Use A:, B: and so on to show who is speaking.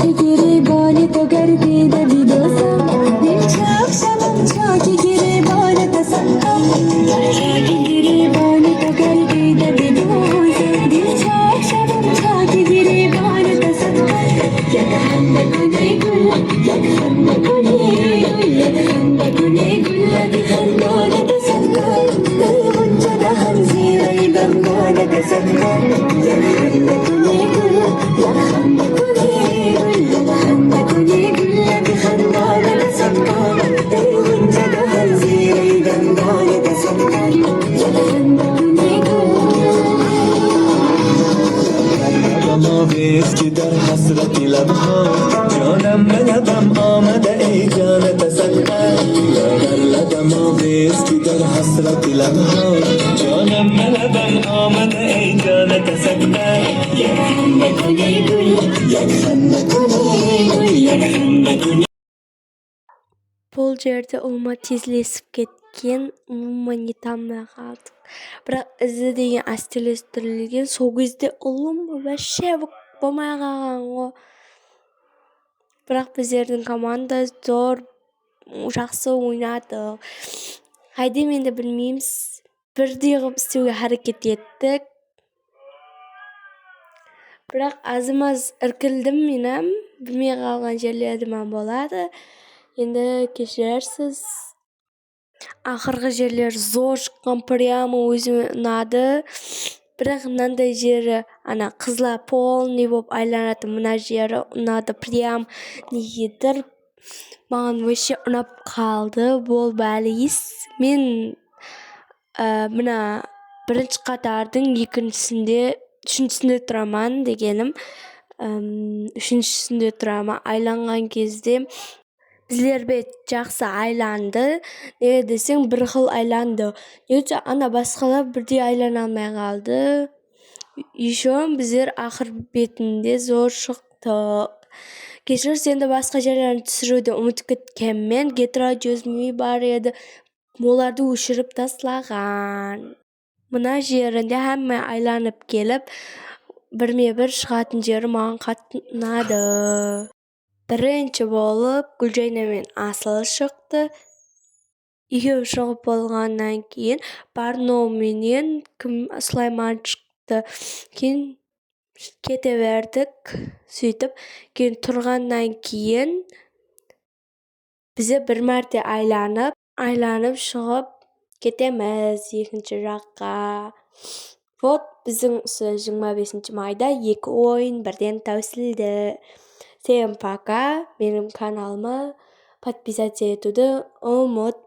A: ki giribane to gardi da vidosa dil chak shamam ki giribane ta sakka ki giribane to gardi da vidosa dil chak shamam ki giribane ta sakka yakhanna kune gul yakhanna kune gul di khanna ta sakka munjada hanzira idamana ta sakka yakhanna kune gul yakhanna kune di khanna ta sakka munjada hanzira idamana ta sakka yakhanna kune gul
B: Eski der hasreti labha Canım melebem amade ey cane tasakka Yagarladam eski der hasreti labha Canım melebem amade ey cane tasakka
A: yakhanna kune gul yakhanna kune
C: Бұл жерде ұлма тезлесіп кеткен, umuman ете алмай қалдық. Бірақ ізі деген әстелестірілген, сол кезде ұлым вообще болмай қалған ғой. Бірақ біздердің команда зор, жақсы ойнадық. Қайда енді білмейміз, бірдей қылып істеуге харекет еттік. Бірақ азымаз іркілдім менім, білмей қалған жерлерім болады. Енді кешірерсіз. Ақырғы жерлер зор шыққан, прямо өзіме ұнады. Бірақ мынандай жері, ана қызла полный болып айланатын мына жері ұнады. Прям негедір маған вообще ұнап қалды. Бол бәлейс. Мен мына бірінші қатардың үшіншісінде тұраман дегенім. Үшіншісінде тұрама айланған кезде біздер бет жақсы айланды. Неге десең бір қыл айланды. Неге ана басқалар бірдей айлана алмай қалды. Еще біздер ақыр бетінде зор шықтық. Кешір сенде басқа жерлерін түсіруді ұмытып кеткенмен гетра жүзмей бар еді. Оларды өшіріп тастаған. Мына жерінде әмме айланып келіп, бірме-бір шығатын жері маған қатты ұнады. Бірінші болып Гүлжайна мен Асыл шықты. Екеуі шығып болғаннан кейін Барно менен Сулайман шықты. Кейін кете бердік. Сөйтіп, кейін тұрғаннан кейін бізе бір мәрте айланып шығып кетеміз екінші жаққа. Вот біздің 25 майда 2 ойын бірден таусылды. Всем пока. Менің каналыма подписаться етуді ұмытпа.